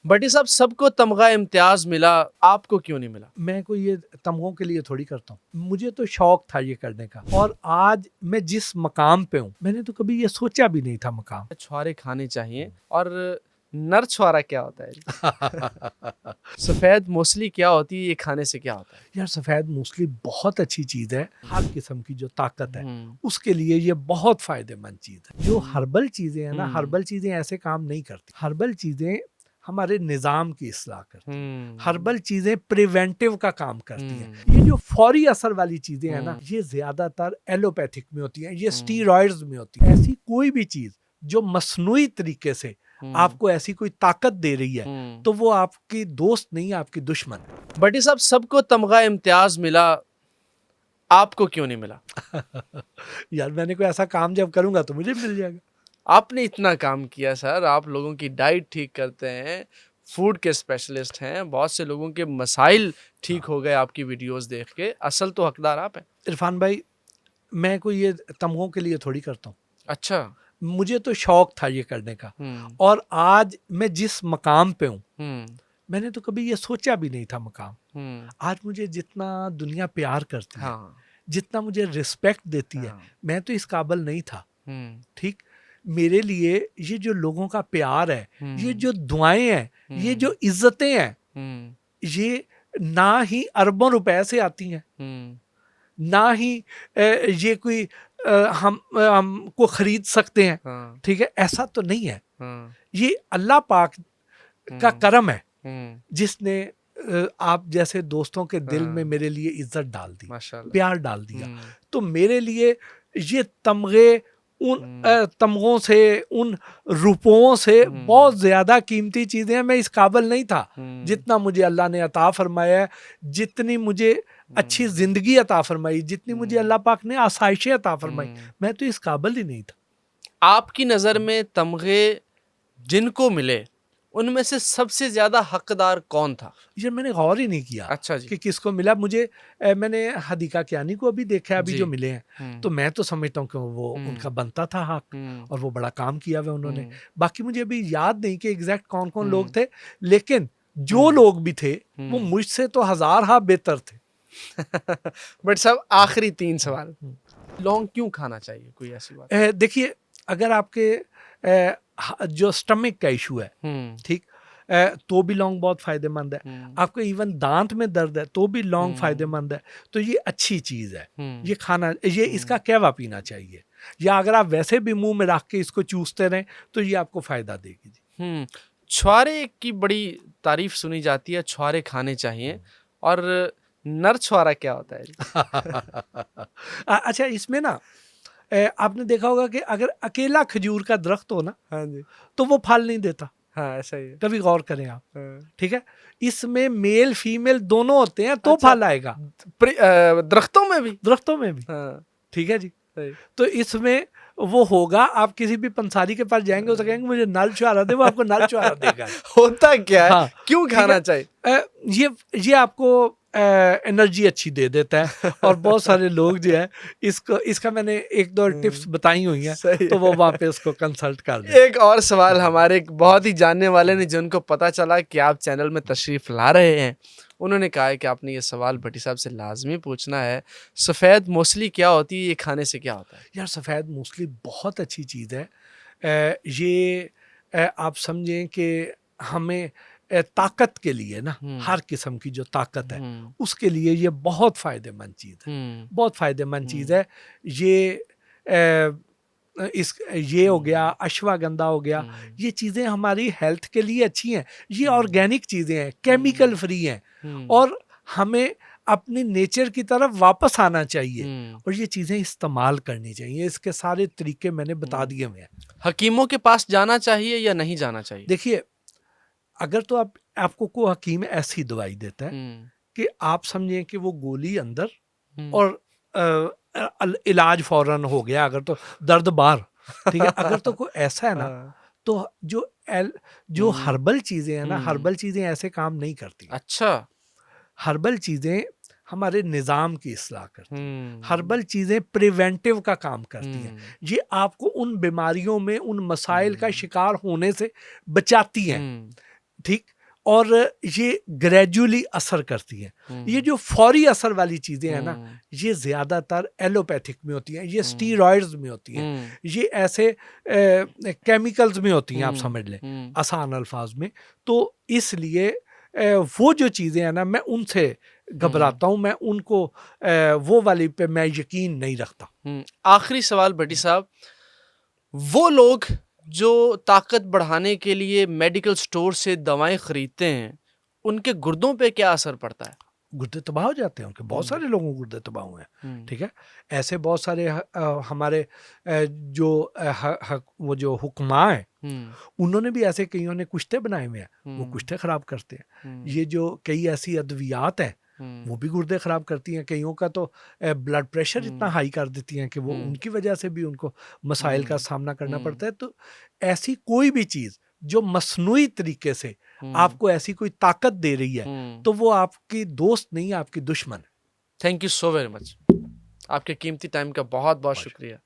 भट्टी साहब, सबको तमगा इम्तियाज मिला, आपको क्यों नहीं मिला? मैं कोई ये तमगों के लिए थोड़ी करता हूँ, मुझे तो शौक था ये करने का। और आज मैं जिस मकाम पे हूँ, मैंने तो कभी ये सोचा भी नहीं था मकाम। छुहारे खाने चाहिए। और नर छुहारा क्या होता है? सफेद मूसली क्या होती है, ये खाने से क्या होता है? यार सफ़ेद मूसली बहुत अच्छी चीज़ है। हर किस्म की जो ताकत है उसके लिए ये बहुत फ़ायदेमंद चीज़ है। जो हर्बल चीज़ें हैं ना, हर्बल चीज़ें ऐसे काम नहीं करती। हर्बल चीज़ें हमारे निज़ाम की इस्लाह करती हैं। हर्बल चीज़ें प्रिवेंटिव का काम करती हैं। ये जो फौरी असर वाली चीज़ें हैं ना, ये ज़्यादातर एलोपैथिक में होती हैं, ये स्टीरॉयड्स में होती हैं। ऐसी कोई भी चीज़ जो मसनूई तरीके से आपको ऐसी कोई ताकत दे रही है तो वो आपकी दोस्त नहीं, आपकी दुश्मन है। भट्टी साहब, सबको तमगा इम्तियाज मिला, आपको क्यों नहीं मिला? यार मैंने कोई ऐसा काम जब करूंगा तो मुझे मिल जाएगा। आपने इतना काम किया सर, आप लोगों की डाइट ठीक करते हैं, फूड के स्पेशलिस्ट हैं, बहुत से लोगों के मसाइल ठीक हो गए आपकी वीडियोस देख के। असल तो हकदार आप हैं। इरफान भाई, मैं कोई ये तमगों के लिए थोड़ी करता हूँ, अच्छा। मुझे तो शौक था ये करने का। और आज मैं जिस मकाम पे हूँ, मैंने तो कभी ये सोचा भी नहीं था मकाम। आज मुझे जितना दुनिया प्यार करती है, जितना मुझे रिस्पेक्ट देती है, मैं तो इस काबिल नहीं था। ठीक, मेरे लिए ये जो लोगों का प्यार है, ये जो दुआएं हैं, ये जो इज्जतें हैं, ये ना ही अरबों रुपए से आती हैं, ना ही ये कोई हमको खरीद सकते हैं। ठीक है, ऐसा तो नहीं है। ये अल्लाह पाक का करम है जिसने आप जैसे दोस्तों के दिल में मेरे लिए इज्जत डाल दी, प्यार डाल दिया। तो मेरे लिए ये तमगे उन तमगों से, उन रुपयों से बहुत ज्यादा कीमती चीजें हैं। मैं इस काबिल नहीं था जितना मुझे अल्लाह ने अता फरमाया है, जितनी मुझे अच्छी जिंदगी अता फरमाई, जितनी मुझे अल्लाह पाक ने आसाइशें अता फरमाई, मैं तो इस काबिल ही नहीं था। आपकी नजर में तमगे जिनको मिले उनमें से सबसे ज्यादा हकदार कौन था? ये मैंने गौर ही नहीं किया। अच्छा जी। कि किसको मिला। मुझे मैंने हदीका कियानी को अभी देखा है, अभी जो मिले हैं, तो मैं तो समझता हूँ कि वो उनका बनता था हक, और वो बड़ा काम किया हुआ उन्होंने। बाकी मुझे अभी याद नहीं कि एग्जैक्ट कौन कौन लोग थे, लेकिन जो लोग भी थे वो मुझसे तो हजार हाँ बेहतर थे। बट साहब, आखिरी 3 सवाल। लौंग क्यों खाना चाहिए, कोई ऐसी बात? देखिए, अगर आपके जो स्टमक का इशू है, ठीक, तो भी लौंग बहुत फायदेमंद है। आपको इवन दांत में दर्द है तो भी लौंग फायदेमंद है। तो ये अच्छी चीज है, ये खाना, ये इसका कहवा पीना चाहिए, या अगर आप वैसे भी मुंह में रख के इसको चूसते रहें तो ये आपको फायदा देगी जी। छुहारे की बड़ी तारीफ सुनी जाती है, छुहारे खाने चाहिए। और नर छुहारा क्या होता है? अच्छा, इसमें ना आपने देखा होगा कि अगर अकेला खजूर का दरख्त हो ना, हाँ जी, तो वो फल नहीं देता। हाँ ऐसा ही है। कभी गौर करें आप। ठीक है, इसमें मेल फीमेल दोनों होते हैं तो अच्छा, फल आएगा। दरख्तों में भी? दरख्तों में भी। हाँ। ठीक है जी। तो इसमें वो होगा, आप किसी भी पंसारी के पास जाएंगे, उसे कहेंगे मुझे नल छुहारा दे, वो आपको नल छुहारा देगा। होता क्या है? हाँ, क्यों खाना चाहिए? ये आपको एनर्जी अच्छी दे देता है। और बहुत सारे लोग जो है इसका मैंने 1-2 टिप्स बताई हुई हैं, तो वो वहाँ पे उसको कंसल्ट कर दें। एक और सवाल, हमारे एक बहुत ही जानने वाले ने, जिनको पता चला कि आप चैनल में तशरीफ ला रहे हैं, उन्होंने कहा है कि आपने ये सवाल भट्टी साहब से लाजमी पूछना है। सफ़ेद मूसली क्या होती है, ये खाने से क्या होता है? यार सफ़ेद मूसली बहुत अच्छी चीज़ है। ये आप समझें कि हमें ताकत के लिए ना, हर किस्म की जो ताकत है उसके लिए ये बहुत फ़ायदेमंद चीज़ है, बहुत फ़ायदेमंद चीज़ है। ये हो गया, अश्वगंधा हो गया, ये चीज़ें हमारी हेल्थ के लिए अच्छी हैं। ये ऑर्गेनिक चीज़ें हैं, केमिकल फ्री हैं, और हमें अपनी नेचर की तरफ वापस आना चाहिए, और ये चीज़ें इस्तेमाल करनी चाहिए। इसके सारे तरीके मैंने बता दिए हुए हैं। हकीमों के पास जाना चाहिए या नहीं जाना चाहिए? देखिए, अगर तो आपको कोई हकीम ऐसी दवाई देता है कि आप समझें कि वो गोली अंदर और इलाज फौरन हो गया, अगर तो दर्द बाहर, ठीक है। अगर तो कोई ऐसा है ना, तो जो हर्बल चीजें हैं ना, हर्बल चीजें ऐसे काम नहीं करती। अच्छा, हर्बल चीजें हमारे निज़ाम की इस्लाह करती हैं। हर्बल चीज़ें प्रिवेंटिव का काम करती हैं। ये आपको उन बीमारियों में, उन मसाइल का शिकार होने से बचाती हैं। ठीक, और ये ग्रेजुअली असर करती हैं। ये जो फौरी असर वाली चीज़ें हैं ना, ये ज़्यादातर एलोपैथिक में होती हैं, ये स्टीरॉयड्स में होती हैं, ये ऐसे केमिकल्स में होती हैं, आप समझ लें आसान अल्फाज में। तो इसलिए वो जो चीज़ें हैं ना, मैं उनसे घबराता हूँ, मैं उनको वो वाली पे मैं यकीन नहीं रखता। आखिरी सवाल भट्टी साहब, वो लोग जो ताकत बढ़ाने के लिए मेडिकल स्टोर से दवाएं खरीदते हैं, उनके गुर्दों पे क्या असर पड़ता है? गुर्दे तबाह हो जाते हैं उनके, बहुत सारे लोगों को गुर्दे तबाह हुए हैं, ठीक है। ऐसे बहुत सारे हमारे जो वो जो हुक्मा हैं, उन्होंने भी ऐसे कईयों ने कुश्ते बनाए हुए हैं, वो कुश्ते खराब करते हैं। ये जो कई ऐसी अद्वियात हैं, वो भी गुर्दे खराब करती हैं। कईयों का तो ब्लड प्रेशर इतना हाई कर देती हैं कि वो उनकी वजह से भी उनको मसाइल का सामना करना पड़ता है। तो ऐसी कोई भी चीज़ जो मसनूई तरीके से आपको ऐसी कोई ताकत दे रही है, तो वो आपकी दोस्त नहीं, आपकी दुश्मन है। Thank you so very much. आपके कीमती टाइम का बहुत बहुत शुक्रिया।